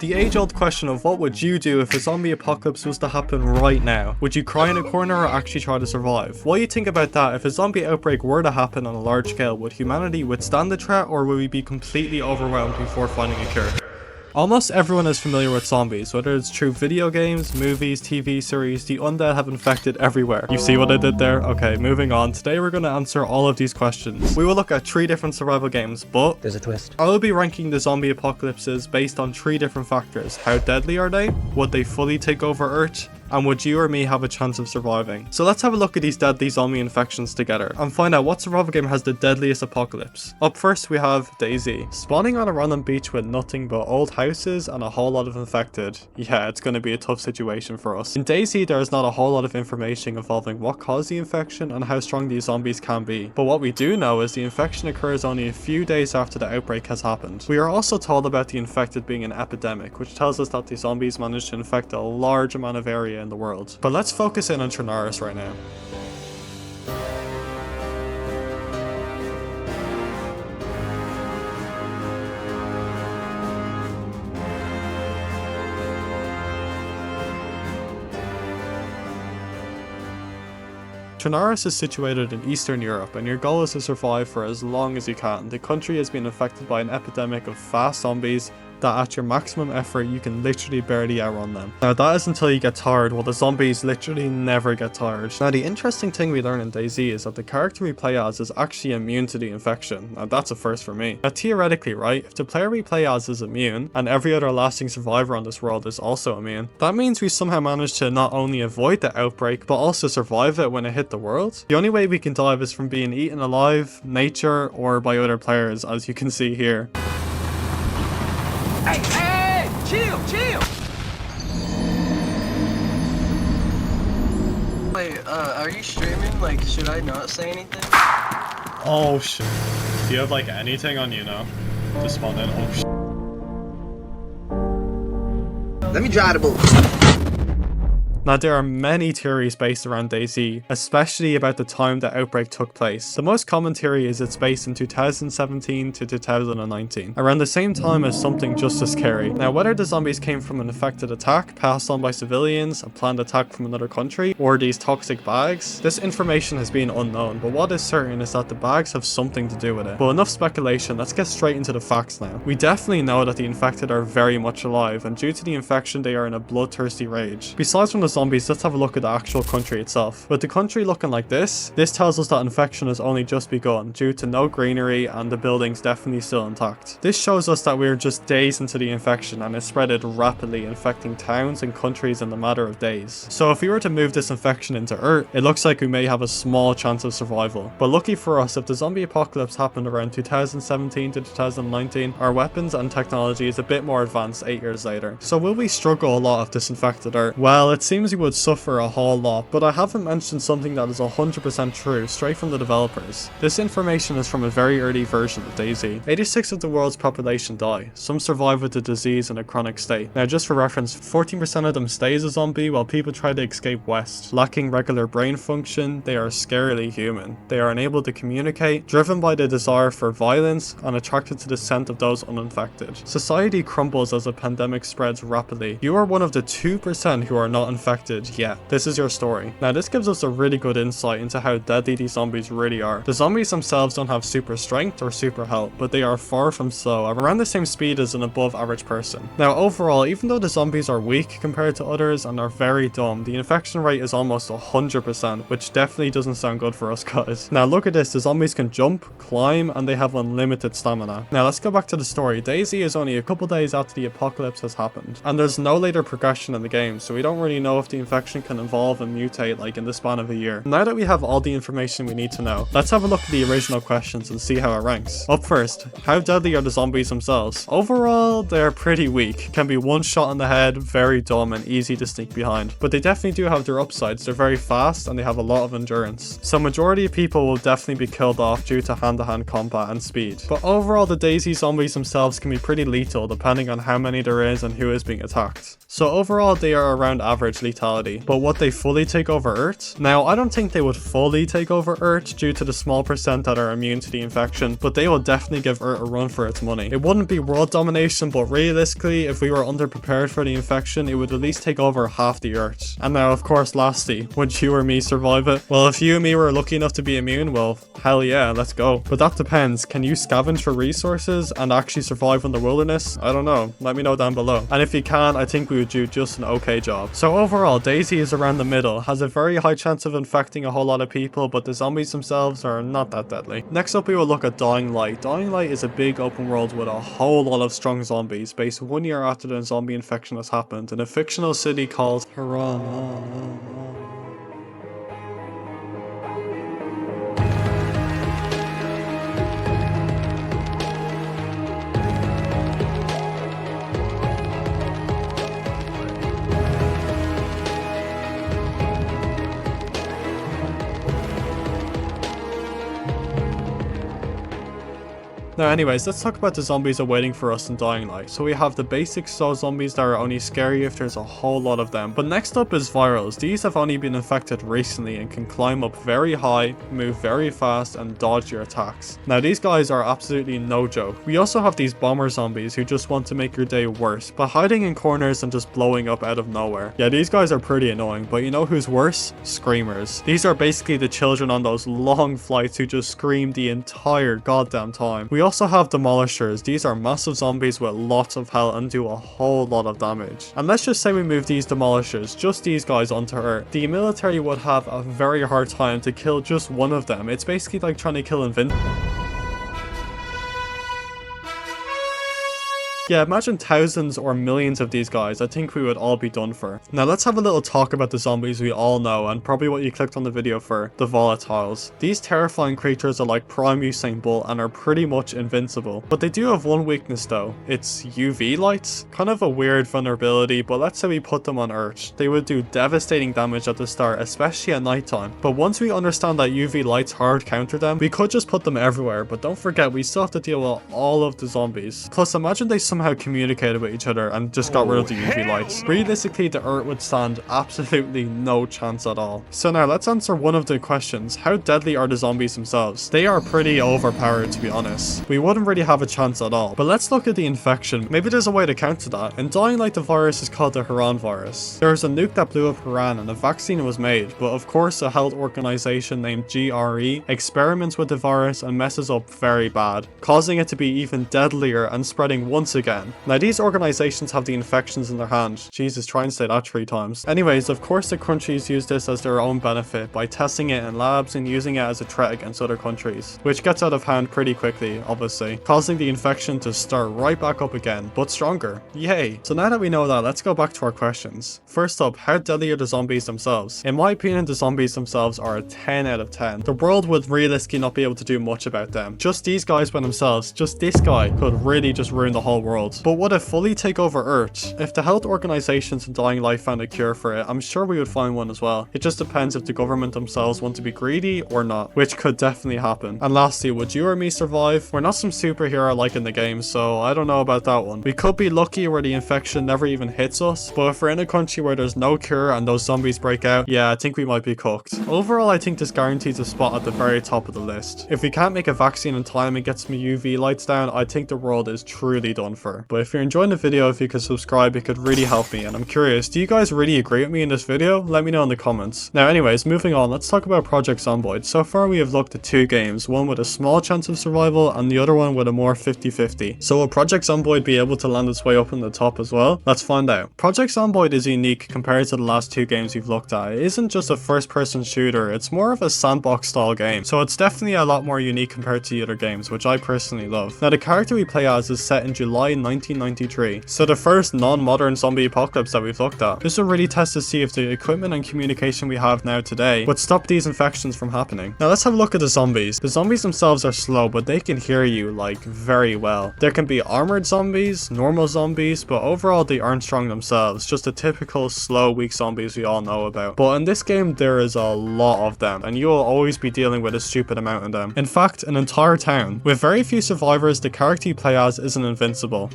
The age-old question of what would you do if a zombie apocalypse was to happen right now? Would you cry in a corner or actually try to survive? What do you think about that? If a zombie outbreak were to happen on a large scale, would humanity withstand the threat, or would we be completely overwhelmed before finding a cure? Almost everyone is familiar with zombies, whether it's through video games, movies, TV series. The undead have infected everywhere. You see what I did there? Okay, moving on. Today we're going to answer all of these questions. We will look at 3 different survival games, but there's a twist. I will be ranking the zombie apocalypses based on 3 different factors. How deadly are they? Would they fully take over Earth? And would you or me have a chance of surviving? So let's have a look at these deadly zombie infections together and find out what survival game has the deadliest apocalypse. Up first we have DayZ. Spawning on a random beach with nothing but old houses and a whole lot of infected. Yeah, it's going to be a tough situation for us. In DayZ there is not a whole lot of information involving what caused the infection and how strong these zombies can be. But what we do know is the infection occurs only a few days after the outbreak has happened. We are also told about the infected being an epidemic, which tells us that the zombies managed to infect a large amount of area in the world. But let's focus in on scariest right now. Scariest is situated in Eastern Europe, and your goal is to survive for as long as you can. The country has been affected by an epidemic of fast zombies that at your maximum effort you can literally barely outrun them. Now that is until you get tired, while the zombies literally never get tired. Now the interesting thing we learn in DayZ is that the character we play as is actually immune to the infection. Now that's a first for me. Now theoretically, right, if the player we play as is immune and every other lasting survivor on this world is also immune, that means we somehow managed to not only avoid the outbreak but also survive it when it hit the world. The only way we can die is from being eaten alive, nature, or by other players, as you can see here. Hey, chill. Wait, are you streaming? Like, should I not say anything? Oh shit. Do you have like anything on you now? To spawn in? Oh shit. Let me dry the boat. Now there are many theories based around DayZ, especially about the time the outbreak took place. The most common theory is it's based in 2017 to 2019, around the same time as something just as scary. Now whether the zombies came from an infected attack passed on by civilians, a planned attack from another country, or these toxic bags, this information has been unknown, but what is certain is that the bags have something to do with it. But enough speculation, let's get straight into the facts now. We definitely know that the infected are very much alive, and due to the infection they are in a bloodthirsty rage. Besides from the zombies, let's have a look at the actual country itself. With the country looking like this tells us that infection has only just begun due to no greenery and the buildings definitely still intact. This shows us that we're just days into the infection and it spreaded rapidly, infecting towns and countries in the matter of days. So if we were to move this infection into Earth, it looks like we may have a small chance of survival. But lucky for us, if the zombie apocalypse happened around 2017 to 2019, our weapons and technology is a bit more advanced 8 years later. So will we struggle a lot if this infected Earth? Well, it seems we would suffer a whole lot, but I haven't mentioned something that is 100% true straight from the developers. This information is from a very early version of DayZ. 86% of the world's population die. Some survive with the disease in a chronic state. Now just for reference, 14% of them stay as a zombie while people try to escape west. Lacking regular brain function, they are scarily human. They are unable to communicate, driven by the desire for violence, and attracted to the scent of those uninfected. Society crumbles as a pandemic spreads rapidly. You are one of the 2% who are not infected. Yeah, this is your story. Now this gives us a really good insight into how deadly these zombies really are. The zombies themselves don't have super strength or super health, but they are far from slow, around the same speed as an above average person. Now overall, even though the zombies are weak compared to others and are very dumb, the infection rate is almost 100%, which definitely doesn't sound good for us guys. Now look at this, the zombies can jump, climb, and they have unlimited stamina. Now let's go back to the story. DayZ is only a couple days after the apocalypse has happened, and there's no later progression in the game, so we don't really know if the infection can evolve and mutate like in the span of a year. Now that we have all the information we need to know, let's have a look at the original questions and see how it ranks. Up first, how deadly are the zombies themselves? Overall, they're pretty weak. Can be one shot in the head, very dumb and easy to sneak behind. But they definitely do have their upsides. They're very fast and they have a lot of endurance. So majority of people will definitely be killed off due to hand-to-hand combat and speed. But overall, the DayZ zombies themselves can be pretty lethal depending on how many there is and who is being attacked. So overall, they are around average lethality. But would they fully take over Earth? Now, I don't think they would fully take over Earth due to the small percent that are immune to the infection, but they will definitely give Earth a run for its money. It wouldn't be world domination, but realistically, if we were underprepared for the infection, it would at least take over half the Earth. And now, of course, lastly, would you or me survive it? Well, if you and me were lucky enough to be immune, well, hell yeah, let's go. But that depends. Can you scavenge for resources and actually survive in the wilderness? I don't know. Let me know down below. And if you can, I think we would do just an okay job. So overall, dayz is around the middle, has a very high chance of infecting a whole lot of people, but the zombies themselves are not that deadly. Next up, we will look at Dying Light. Dying Light is a big open world with a whole lot of strong zombies, based 1 year after the zombie infection has happened, in a fictional city called Haran. Now anyways, let's talk about the zombies awaiting for us in Dying Light. So we have the basic slow zombies that are only scary if there's a whole lot of them. But next up is virals. These have only been infected recently and can climb up very high, move very fast, and dodge your attacks. Now these guys are absolutely no joke. We also have these bomber zombies who just want to make your day worse by hiding in corners and just blowing up out of nowhere. Yeah, these guys are pretty annoying, but you know who's worse? Screamers. These are basically the children on those long flights who just scream the entire goddamn time. We also have demolishers. These are massive zombies with lots of health and do a whole lot of damage. And let's just say we move these demolishers, just these guys, onto Earth. The military would have a very hard time to kill just one of them. It's basically like trying to kill Invincible. Yeah, imagine thousands or millions of these guys. I think we would all be done for. Now let's have a little talk about the zombies we all know, and probably what you clicked on the video for, the volatiles. These terrifying creatures are like prime Usain Bolt and are pretty much invincible. But they do have one weakness though. It's UV lights. Kind of a weird vulnerability, but let's say we put them on Earth. They would do devastating damage at the start, especially at nighttime. But once we understand that UV lights hard counter them, we could just put them everywhere. But don't forget, we still have to deal with all of the zombies. Plus, imagine they somehow communicated with each other and just got rid of the UV lights. Realistically, the Earth would stand absolutely no chance at all. So now let's answer one of the questions. How deadly are the zombies themselves? They are pretty overpowered, to be honest. We wouldn't really have a chance at all. But let's look at the infection. Maybe there's a way to counter that. In Dying Light, the virus is called the Haran virus. There's a nuke that blew up Haran and a vaccine was made, but of course a health organization named GRE experiments with the virus and messes up very bad, causing it to be even deadlier and spreading once again. Now these organizations have the infections in their hand. Jesus, try and say that 3 times. Anyways, of course the countries use this as their own benefit by testing it in labs and using it as a threat against other countries, which gets out of hand pretty quickly, obviously, causing the infection to start right back up again, but stronger. Yay! So now that we know that, let's go back to our questions. First up, how deadly are the zombies themselves? In my opinion, the zombies themselves are a 10 out of 10. The world would realistically not be able to do much about them. Just these guys by themselves, just this guy could really just ruin the whole world. But would it fully take over Earth? If the health organizations in Dying Light found a cure for it, I'm sure we would find one as well. It just depends if the government themselves want to be greedy or not, which could definitely happen. And lastly, would you or me survive? We're not some superhero like in the game, so I don't know about that one. We could be lucky where the infection never even hits us, but if we're in a country where there's no cure and those zombies break out, yeah, I think we might be cooked. Overall, I think this guarantees a spot at the very top of the list. If we can't make a vaccine in time and get some UV lights down, I think the world is truly done for. But if you're enjoying the video, if you could subscribe, it could really help me. And I'm curious, do you guys really agree with me in this video? Let me know in the comments. Now anyways, moving on, let's talk about Project Zomboid. So far we have looked at 2 games, one with a small chance of survival and the other one with a more 50-50. So will Project Zomboid be able to land its way up in the top as well? Let's find out. Project Zomboid is unique compared to the last 2 games we've looked at. It isn't just a first-person shooter, it's more of a sandbox style game. So it's definitely a lot more unique compared to the other games, which I personally love. Now the character we play as is set in July 1993, so the first non-modern zombie apocalypse that we've looked at. This will really test to see if the equipment and communication we have now today would stop these infections from happening. Now let's have a look at the zombies. The zombies themselves are slow, but they can hear you like very well. There can be armored zombies, normal zombies, but overall they aren't strong themselves, just the typical slow, weak zombies we all know about. But in this game there is a lot of them, and you'll always be dealing with a stupid amount of them. In fact, an entire town. With very few survivors, the character you play as isn't invincible.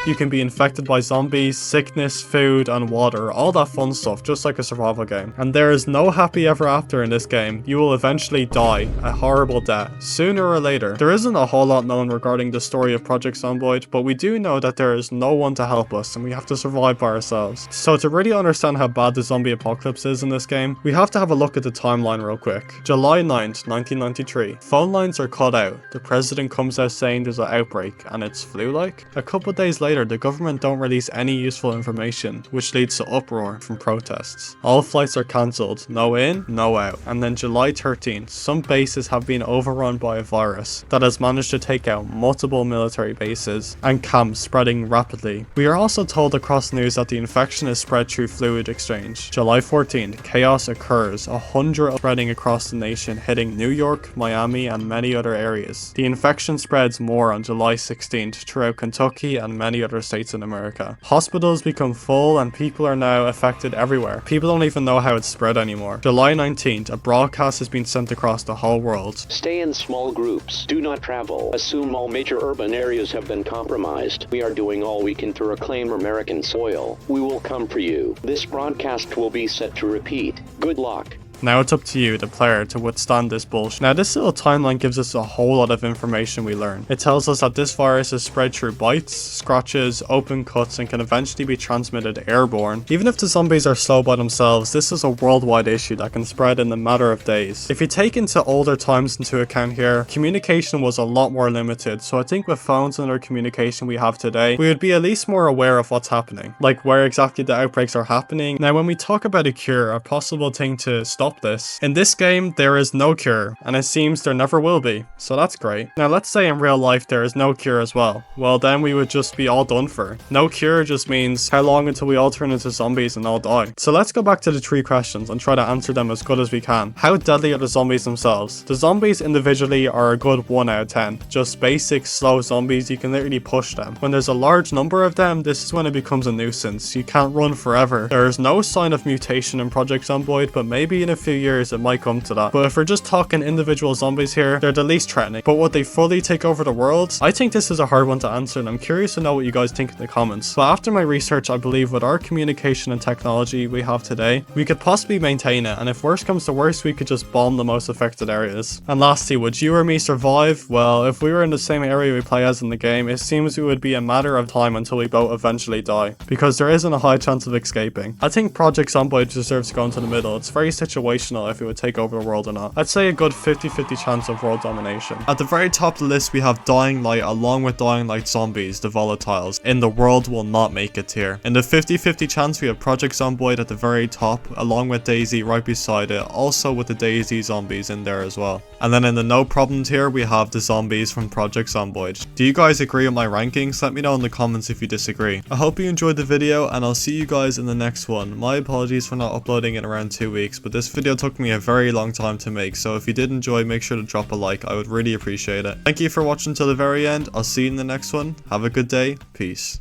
You can be infected by zombies, sickness, food, and water, all that fun stuff, just like a survival game. And there is no happy ever after in this game. You will eventually die a horrible death, sooner or later. There isn't a whole lot known regarding the story of Project Zomboid, but we do know that there is no one to help us and we have to survive by ourselves. So to really understand how bad the zombie apocalypse is in this game, we have to have a look at the timeline real quick. July 9th, 1993. Phone lines are cut out. The president comes out saying there's an outbreak and it's flu-like. A couple days later, the government don't release any useful information, which leads to uproar from protests. All flights are cancelled, no in, no out. And then July 13th, some bases have been overrun by a virus that has managed to take out multiple military bases and camps spreading rapidly. We are also told across news that the infection is spread through fluid exchange. July 14th, chaos occurs, 100 spreading across the nation, hitting New York, Miami, and many other areas. The infection spreads more on July 16th throughout Kentucky and many other states in America. Hospitals become full and people are now affected everywhere. People don't even know how it's spread anymore. July 19th, a broadcast has been sent across the whole world. Stay in small groups. Do not travel. Assume all major urban areas have been compromised. We are doing all we can to reclaim American soil. We will come for you. This broadcast will be set to repeat. Good luck. Now it's up to you, the player, to withstand this bullshit. Now this little timeline gives us a whole lot of information we learn. It tells us that this virus is spread through bites, scratches, open cuts, and can eventually be transmitted airborne. Even if the zombies are slow by themselves, this is a worldwide issue that can spread in a matter of days. If you take into older times into account here, communication was a lot more limited, so I think with phones and other communication we have today, we would be at least more aware of what's happening, like where exactly the outbreaks are happening. Now when we talk about a cure, a possible thing to stop this. In this game, there is no cure, and it seems there never will be, so that's great. Now let's say in real life there is no cure as well. Well then we would just be all done for. No cure just means how long until we all turn into zombies and all die. So let's go back to the 3 questions and try to answer them as good as we can. How deadly are the zombies themselves? The zombies individually are a good 1 out of 10. Just basic slow zombies, you can literally push them. When there's a large number of them, this is when it becomes a nuisance. You can't run forever. There is no sign of mutation in Project Zomboid, but maybe in a few years it might come to that. But if we're just talking individual zombies here, they're the least threatening. But would they fully take over the world? I think this is a hard one to answer, and I'm curious to know what you guys think in the comments. But after my research, I believe with our communication and technology we have today, we could possibly maintain it, and if worst comes to worst, we could just bomb the most affected areas. And lastly, would you or me survive? Well, if we were in the same area we play as in the game, it seems it would be a matter of time until we both eventually die, because there isn't a high chance of escaping. I think Project Zomboid deserves to go into the middle. It's very situational if it would take over the world or not. I'd say a good 50-50 chance of world domination. At the very top of the list we have Dying Light along with Dying Light Zombies, the volatiles. In the world will not make it here. In the 50-50 chance we have Project Zomboid at the very top along with DayZ right beside it, also with the DayZ zombies in there as well. And then in the no problem tier we have the zombies from Project Zomboid. Do you guys agree with my rankings? Let me know in the comments if you disagree. I hope you enjoyed the video and I'll see you guys in the next one. My apologies for not uploading in around 2 weeks, but this video took me a very long time to make, so if you did enjoy, make sure to drop a like. I would really appreciate it. Thank you for watching till the very end. I'll see you in the next one. Have a good day. Peace.